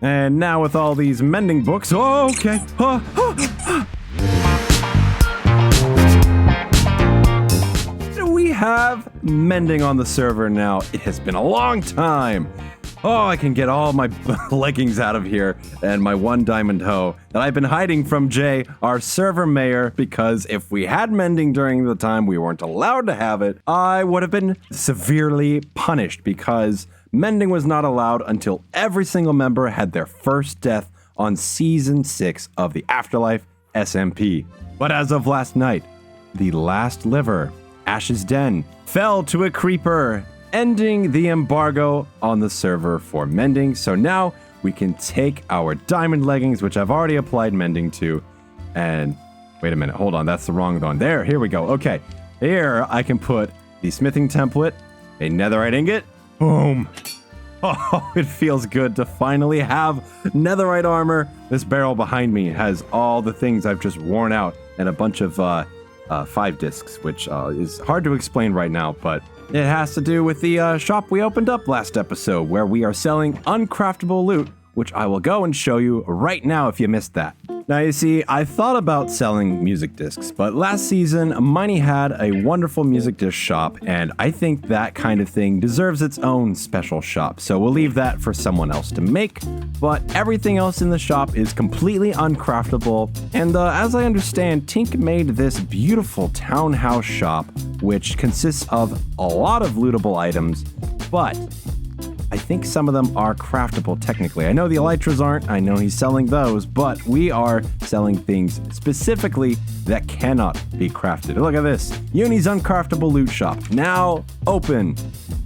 And now with all these mending books, oh, okay. We have mending on the server now. It has been a long time. Oh, I can get all my leggings out of here and my one diamond hoe that I've been hiding from Jay, our server mayor, because if we had mending during the time we weren't allowed to have it, I would have been severely punished because mending was not allowed until every single member had their first death on Season 6 of the Afterlife SMP. But as of last night, the last liver, Ash's Den, fell to a creeper, ending the embargo on the server for mending. So now we can take our diamond leggings, which I've already applied mending to, and wait a minute, hold on, that's the wrong one. Here we go. Okay, here I can put the smithing template, a netherite ingot, boom. Oh, it feels good to finally have netherite armor. This barrel behind me has all the things I've just worn out and a bunch of 5 discs, which is hard to explain right now, but it has to do with the shop we opened up last episode where we are selling uncraftable loot, which I will go and show you right now if you missed that. Now you see, I thought about selling music discs, but last season, Miney had a wonderful music disc shop, and I think that kind of thing deserves its own special shop, so we'll leave that for someone else to make, but everything else in the shop is completely uncraftable, and as I understand, Tink made this beautiful townhouse shop, which consists of a lot of lootable items, but I think some of them are craftable technically. I know the elytras aren't, I know he's selling those, but we are selling things specifically that cannot be crafted. Look at this, Uni's Uncraftable Loot Shop, now open.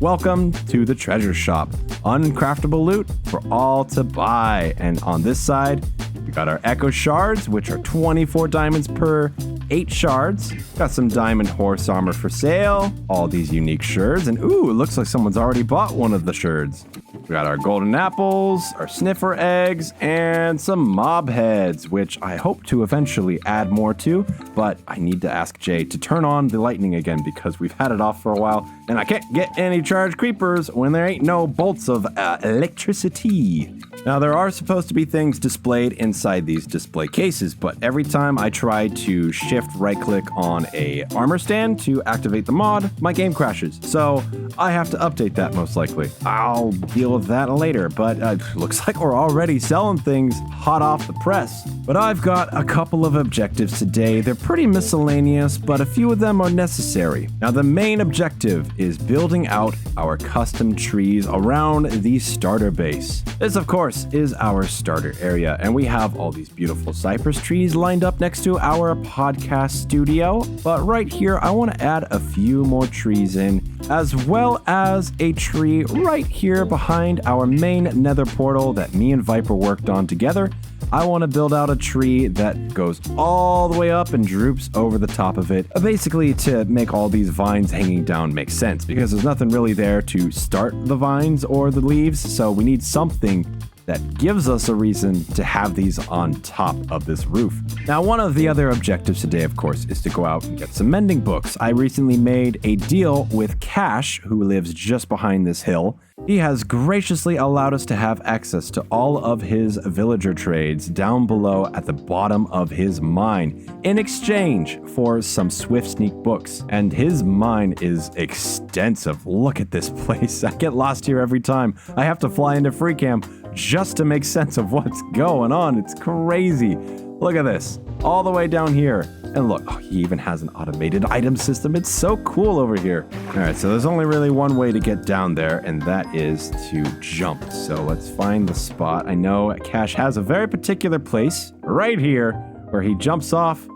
Welcome to the treasure shop. Uncraftable loot for all to buy. And on this side, we got our Echo Shards, which are 24 diamonds per 8 shards. Got some diamond horse armor for sale. All these unique shards. And ooh, it looks like someone's already bought one of the shards. We got our golden apples, our sniffer eggs, and some mob heads, which I hope to eventually add more to, but I need to ask Jay to turn on the lightning again because we've had it off for a while, and I can't get any charged creepers when there ain't no bolts of electricity. Now, there are supposed to be things displayed inside these display cases, but every time I try to shift right-click on a armor stand to activate the mod, my game crashes. So I have to update that most likely. I'll deal with that later, but looks like we're already selling things hot off the press. But I've got a couple of objectives today. They're pretty miscellaneous, but a few of them are necessary. Now, the main objective is building out our custom trees around the starter base. This, of course, is our starter area, and we have all these beautiful cypress trees lined up next to our podcast studio. But right here, I want to add a few more trees in, as well as a tree right here behind our main nether portal that me and Viper worked on together. I want to build out a tree that goes all the way up and droops over the top of it, basically to make all these vines hanging down make sense, because there's nothing really there to start the vines or the leaves, so we need something that gives us a reason to have these on top of this roof. Now, one of the other objectives today, of course, is to go out and get some mending books. I recently made a deal with Kash, who lives just behind this hill. He has graciously allowed us to have access to all of his villager trades down below at the bottom of his mine in exchange for some Swift Sneak books. And his mine is extensive. Look at this place. I get lost here every time. I have to fly into free cam just to make sense of what's going on. It's crazy. Look at this, all the way down here. And look, he even has an automated item system. It's so cool over here. All right, so there's only really one way to get down there, and that is to jump. So let's find the spot. I know Kash has a very particular place right here where he jumps off.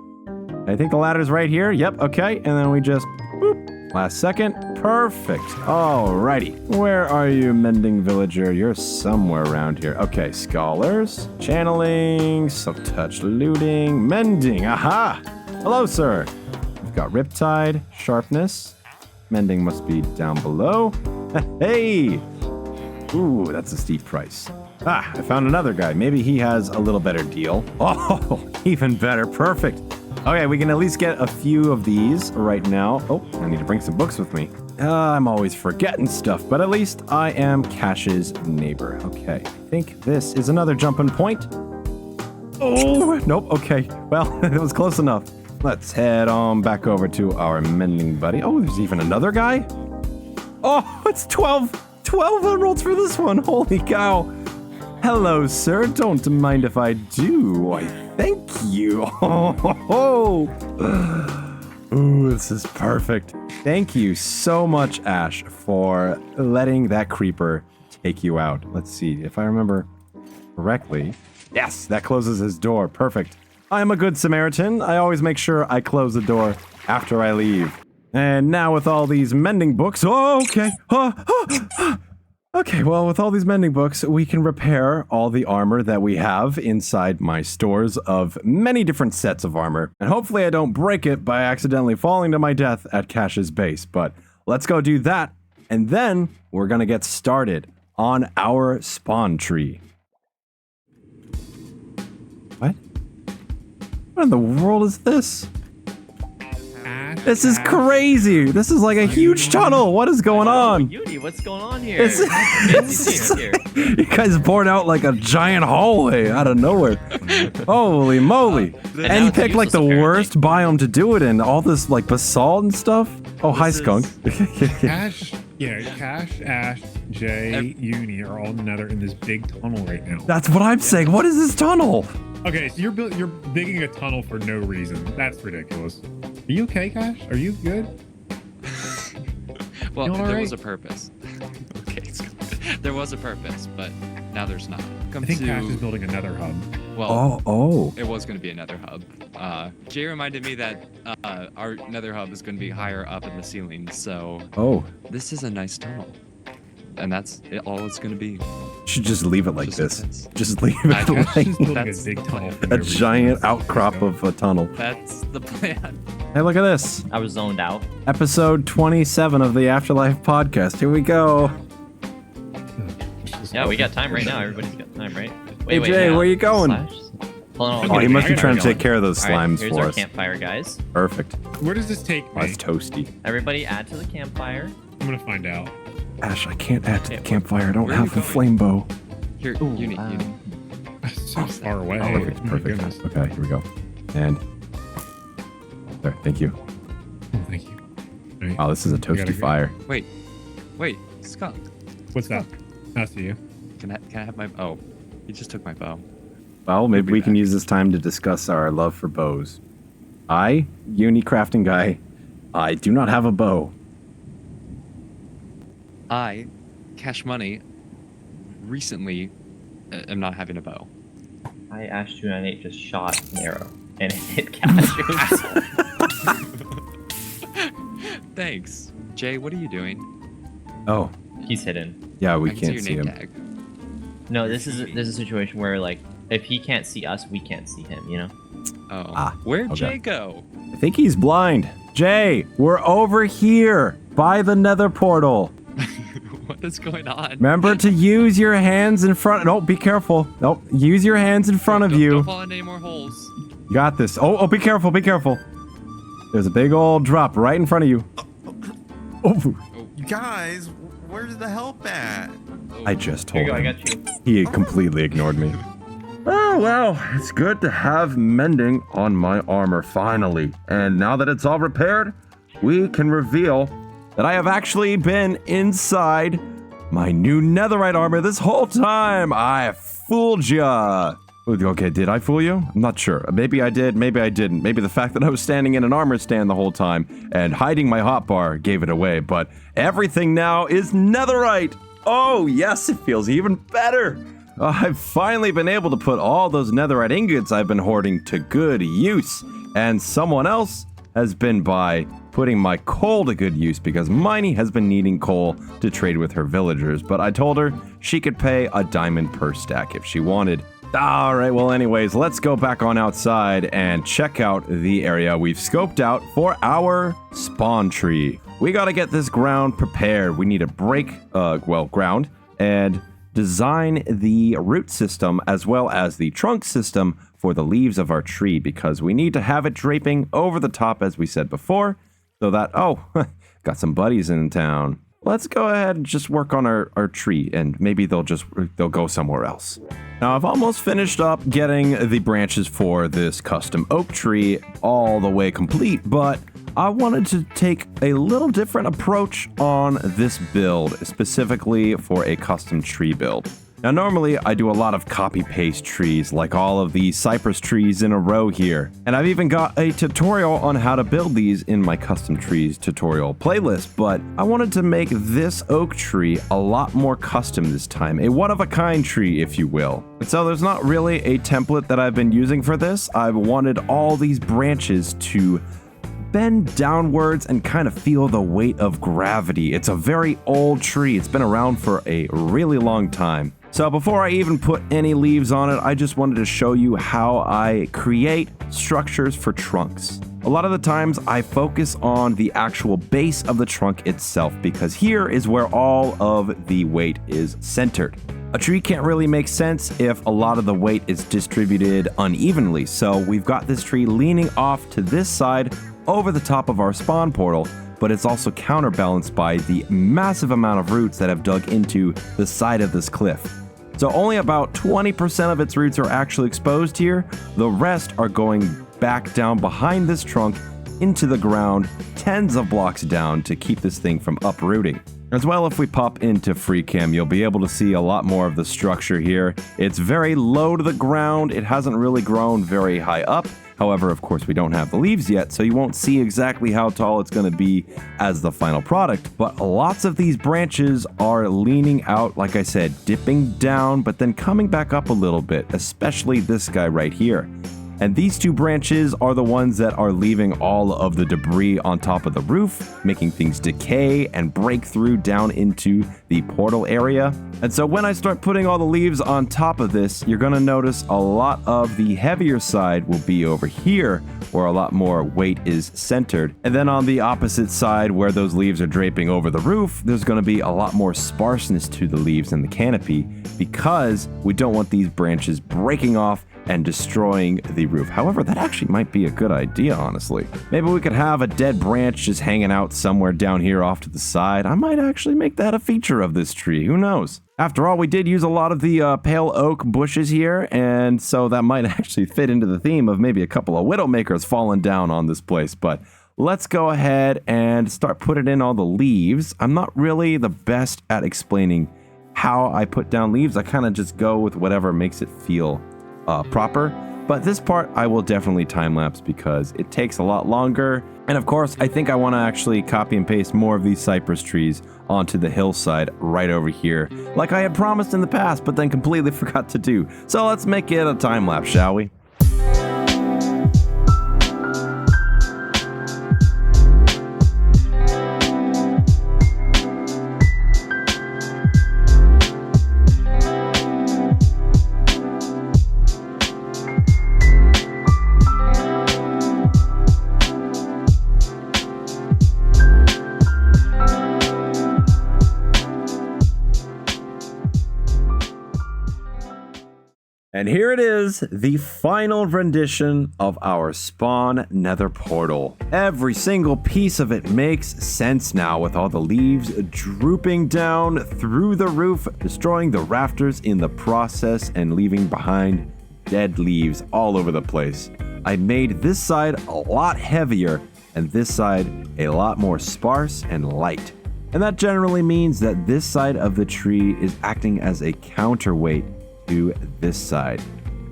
I think the ladder's right here. Yep, okay. And then we just, boop, last second. Perfect. Alrighty. Where are you, mending villager? You're somewhere around here. Okay, scholars, channeling, self-touch looting, mending. Aha! Hello, sir. We've got riptide, sharpness. Mending must be down below. Hey! Ooh, that's a steep price. Ah, I found another guy. Maybe he has a little better deal. Oh, even better. Perfect. Okay, we can at least get a few of these right now. Oh, I need to bring some books with me. I'm always forgetting stuff, but at least I am Kash's neighbor. Okay, I think this is another jumping point. Oh, nope, okay. Well, it was close enough. Let's head on back over to our mending buddy. Oh, there's even another guy? Oh, it's 12 emeralds for this one. Holy cow. Hello, sir. Don't mind if I do. Why, thank you. Ooh, this is perfect. Thank you so much, Ash, for letting that creeper take you out. Let's see if I remember correctly. Yes, that closes his door. Perfect. I'm a good Samaritan. I always make sure I close the door after I leave. And now with all these mending books... Oh, okay. Okay, well, with all these mending books, we can repair all the armor that we have inside my stores of many different sets of armor. And hopefully I don't break it by accidentally falling to my death at Kash's base. But let's go do that. And then we're going to get started on our spawn tree. What? What in the world is this? This is crazy. This is like a huge tunnel. What is going on? Uni, what's going on here? You guys poured out like a giant hallway out of nowhere. Holy moly. And you picked like the worst biome to do it in. All this like basalt and stuff. Oh, hi, Skunk. Kash, Ash, Jay, Uni are all Nether in this big tunnel right now. That's what I'm saying. What is this tunnel? Okay, so you're digging a tunnel for no reason. That's ridiculous. Are you okay, Kash? Are you good? Well, there there right? was a purpose. Okay, there was a purpose, but now there's not. I think Kash is building another hub. Well, it was going to be another hub. Jay reminded me that our nether hub is going to be higher up in the ceiling, so this is a nice tunnel. And that's all it's going to be. You should just leave it like this. Just leave it Kash like is building a big tunnel. for no a reason. giant outcrop of a tunnel. That's the plan. Hey, look at this. I was zoned out. Episode 27 of the Afterlife podcast. Here we go. Yeah, we got time right now. Everybody's got time, right? Hey, Jay, where you going? Hold on. Oh, he must be trying to going. take care of those All right, slimes here's for our us. campfire, guys. Perfect. Where does this take Oh, me? it's toasty. Everybody add to the campfire. I'm gonna find out. Ash, I can't add to the Okay, campfire. I don't where are you have the going? flame bow. Here, Ooh, Uni. That's so far away. Perfect, Oh my perfect. goodness. Okay, here we go. And there, thank you. Oh, thank you. All right. Oh, this is a toasty gotta go. fire. Wait, Skunk. What's that? I see you. Can I have my... Oh, he just took my bow. Well, maybe be we can back. use this time to discuss our love for bows. I, uni crafting guy, I do not have a bow. I, Cash Money, recently am not having a bow. I Ash 298 just shot an arrow and it hit Kash. Thanks. Jay, what are you doing? Oh, He's hidden. yeah, we I can can't see your name him. tag. No, this is a situation where like if he can't see us, we can't see him. You know. Oh. Where'd okay. Jay go? I think he's blind. Jay, we're over here by the Nether portal. What is going on? Remember to use your hands in front. No, be careful. Nope, use your hands in front of Don't you. fall into any more holes. You got this. Oh, be careful, be careful. There's a big old drop right in front of you. Oh, You guys, where's the help at? I just Here told you go. I him. got you. He completely ignored me. Oh, well, it's good to have mending on my armor finally. And now that it's all repaired, we can reveal that I have actually been inside my new netherite armor this whole time. I fooled ya. Okay, did I fool you? I'm not sure. Maybe I did, maybe I didn't. Maybe the fact that I was standing in an armor stand the whole time and hiding my hotbar gave it away. But everything now is netherite. Oh, yes, it feels even better. I've finally been able to put all those netherite ingots I've been hoarding to good use. And someone else has been by putting my coal to good use because Miney has been needing coal to trade with her villagers. But I told her she could pay a diamond per stack if she wanted. All right, well, anyways, let's go back on outside and check out the area we've scoped out for our spawn tree. We got to get this ground prepared. We need to break, ground and design the root system as well as the trunk system for the leaves of our tree because we need to have it draping over the top, as we said before, so that, got some buddies in town. Let's go ahead and just work on our tree, and maybe they'll go somewhere else. Now, I've almost finished up getting the branches for this custom oak tree all the way complete, but I wanted to take a little different approach on this build, specifically for a custom tree build. Now, normally I do a lot of copy-paste trees, like all of these cypress trees in a row here. And I've even got a tutorial on how to build these in my custom trees tutorial playlist, but I wanted to make this oak tree a lot more custom this time, a one-of-a-kind tree, if you will. And so there's not really a template that I've been using for this. I've wanted all these branches to bend downwards and kind of feel the weight of gravity. It's a very old tree. It's been around for a really long time. So before I even put any leaves on it, I just wanted to show you how I create structures for trunks. A lot of the times I focus on the actual base of the trunk itself, because here is where all of the weight is centered. A tree can't really make sense if a lot of the weight is distributed unevenly. So we've got this tree leaning off to this side over the top of our spawn portal, but it's also counterbalanced by the massive amount of roots that have dug into the side of this cliff. So only about 20% of its roots are actually exposed here. The rest are going back down behind this trunk into the ground, tens of blocks down to keep this thing from uprooting. As well, if we pop into FreeCam, you'll be able to see a lot more of the structure here. It's very low to the ground. It hasn't really grown very high up. However, of course, we don't have the leaves yet, so you won't see exactly how tall it's going to be as the final product. But lots of these branches are leaning out, like I said, dipping down, but then coming back up a little bit, especially this guy right here. And these two branches are the ones that are leaving all of the debris on top of the roof, making things decay and break through down into the portal area. And so when I start putting all the leaves on top of this, you're going to notice a lot of the heavier side will be over here, where a lot more weight is centered. And then on the opposite side, where those leaves are draping over the roof, there's going to be a lot more sparseness to the leaves and the canopy, because we don't want these branches breaking off and destroying the roof. However, that actually might be a good idea, honestly. Maybe we could have a dead branch just hanging out somewhere down here off to the side. I might actually make that a feature of this tree. Who knows? After all, we did use a lot of the pale oak bushes here, and so that might actually fit into the theme of maybe a couple of widowmakers falling down on this place. But let's go ahead and start putting in all the leaves. I'm not really the best at explaining how I put down leaves. I kind of just go with whatever makes it feel proper, but this part I will definitely time lapse because it takes a lot longer. And of course, I think I want to actually copy and paste more of these cypress trees onto the hillside right over here, like I had promised in the past, but then completely forgot to do. So let's make it a time lapse, shall we? And here it is, the final rendition of our spawn nether portal. Every single piece of it makes sense now, with all the leaves drooping down through the roof, destroying the rafters in the process and leaving behind dead leaves all over the place. I made this side a lot heavier and this side a lot more sparse and light. And that generally means that this side of the tree is acting as a counterweight to this side,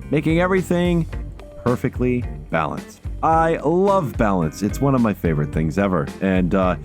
making everything perfectly balanced. I love balance. It's one of my favorite things ever. And I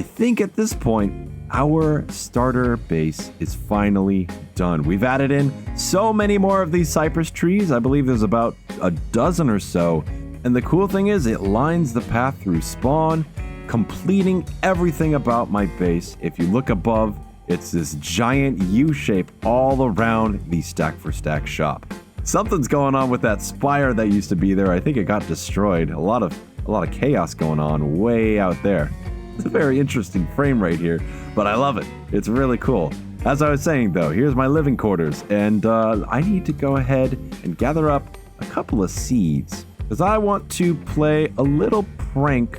think at this point, our starter base is finally done. We've added in so many more of these cypress trees. I believe there's about a dozen or so. And the cool thing is it lines the path through spawn, completing everything about my base. If you look above, it's this giant U shape all around the stack for stack shop. Something's going on with that spire that used to be there. I think it got destroyed. A lot of chaos going on way out there. It's a very interesting frame right here, but I love it. It's really cool. As I was saying though, here's my living quarters, and I need to go ahead and gather up a couple of seeds because I want to play a little prank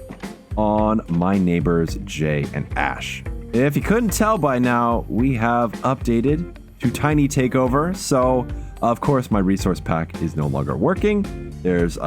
on my neighbors Jay and Ash. If you couldn't tell by now, we have updated to Tiny Takeover, so of course my resource pack is no longer working. There's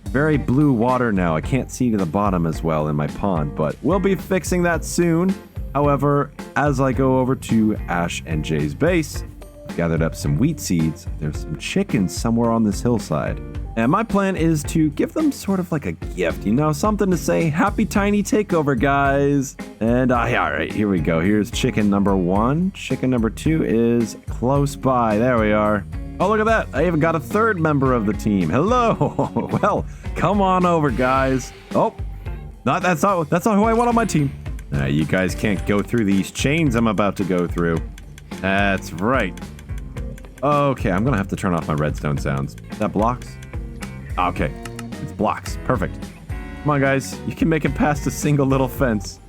very blue water now. I can't see to the bottom as well in my pond, but we'll be fixing that soon. However, as I go over to Ash and Jay's base, I've gathered up some wheat seeds. There's some chickens somewhere on this hillside. And my plan is to give them sort of like a gift, you know, something to say, happy Tiny Takeover, guys. And all right, here we go. Here's chicken number 1. Chicken number 2 is close by. There we are. Oh, look at that. I even got a third member of the team. Hello. Well, come on over, guys. Oh, that's not who I want on my team. You guys can't go through these chains I'm about to go through. That's right. Okay, I'm gonna have to turn off my redstone sounds. Is that blocks? Okay, it's blocks. Perfect. Come on, guys. You can make it past a single little fence.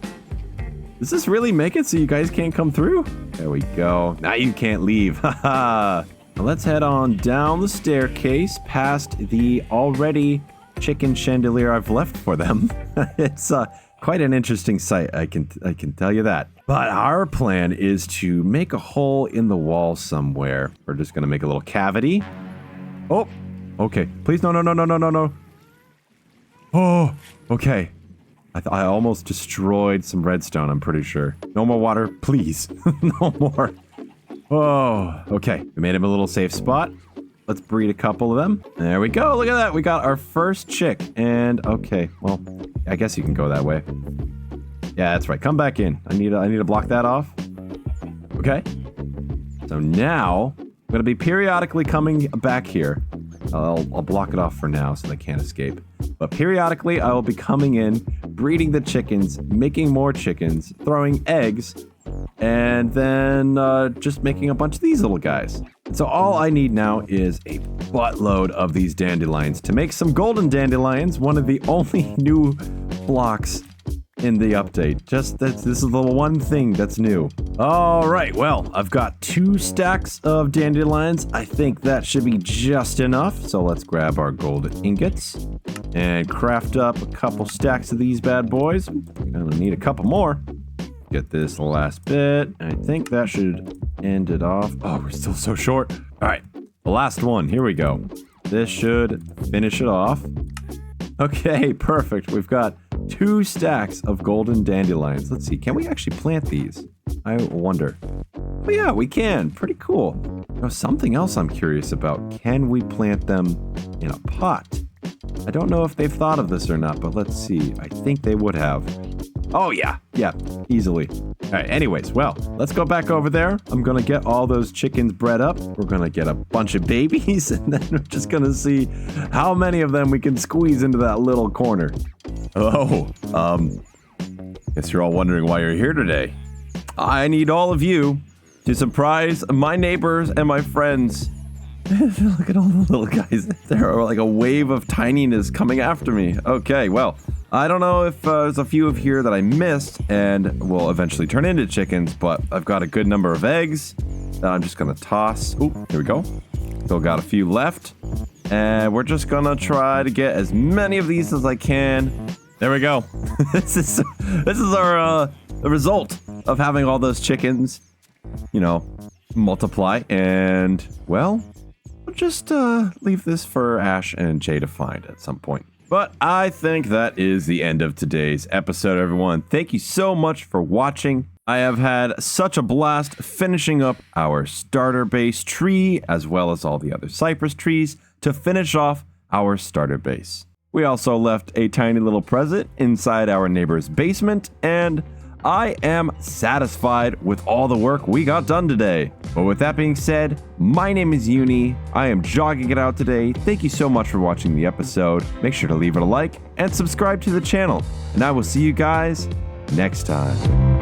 Does this really make it so you guys can't come through? There we go. Now you can't leave. Haha. Now let's head on down the staircase past the already chicken chandelier I've left for them. It's quite an interesting sight, I can tell you that. But our plan is to make a hole in the wall somewhere. We're just gonna make a little cavity. Oh, okay. Please, no. Oh, okay. I almost destroyed some redstone, I'm pretty sure. No more water, please. No more. Oh, okay. We made him a little safe spot. Let's breed a couple of them. There we go. Look at that. We got our first chick. And okay, well, I guess you can go that way. Yeah, that's right. Come back in. I need to block that off. Okay. So now I'm gonna be periodically coming back here. I'll block it off for now so they can't escape. But periodically I will be coming in, breeding the chickens, making more chickens, throwing eggs, and then just making a bunch of these little guys. So all I need now is a buttload of these dandelions to make some golden dandelions, one of the only new blocks in the update. This is the one thing that's new. All right, well, I've got 2 stacks of dandelions. I think that should be just enough. So let's grab our golden ingots and craft up a couple stacks of these bad boys. Gonna need a couple more. Get this last bit. I think that should end it off. Oh, we're still so short. All right, the last one. Here we go. This should finish it off. Okay, perfect. We've got 2 stacks of golden dandelions. Let's see. Can we actually plant these? I wonder. Oh yeah, we can. Pretty cool. Now, something else I'm curious about. Can we plant them in a pot? I don't know if they've thought of this or not, but let's see. I think they would have. Oh yeah, easily. All right, anyways, well, let's go back over there. I'm gonna get all those chickens bred up. We're gonna get a bunch of babies, and then we're just gonna see how many of them we can squeeze into that little corner. Oh, guess you're all wondering why you're here today. I need all of you to surprise my neighbors and my friends. Look at all the little guys. There are like a wave of tininess coming after me. Okay, well, I don't know if there's a few of here that I missed and will eventually turn into chickens, but I've got a good number of eggs that I'm just gonna toss. Oh, here we go. Still got a few left. And we're just gonna try to get as many of these as I can. There we go. This is our the result of having all those chickens, you know, multiply. And, well, we'll just leave this for Ash and Jay to find at some point. But I think that is the end of today's episode, everyone. Thank you so much for watching. I have had such a blast finishing up our starter base tree, as well as all the other cypress trees, to finish off our starter base. We also left a tiny little present inside our neighbor's basement, and I am satisfied with all the work we got done today. But with that being said, my name is Uni. I am jogging it out today. Thank you so much for watching the episode. Make sure to leave it a like and subscribe to the channel. And I will see you guys next time.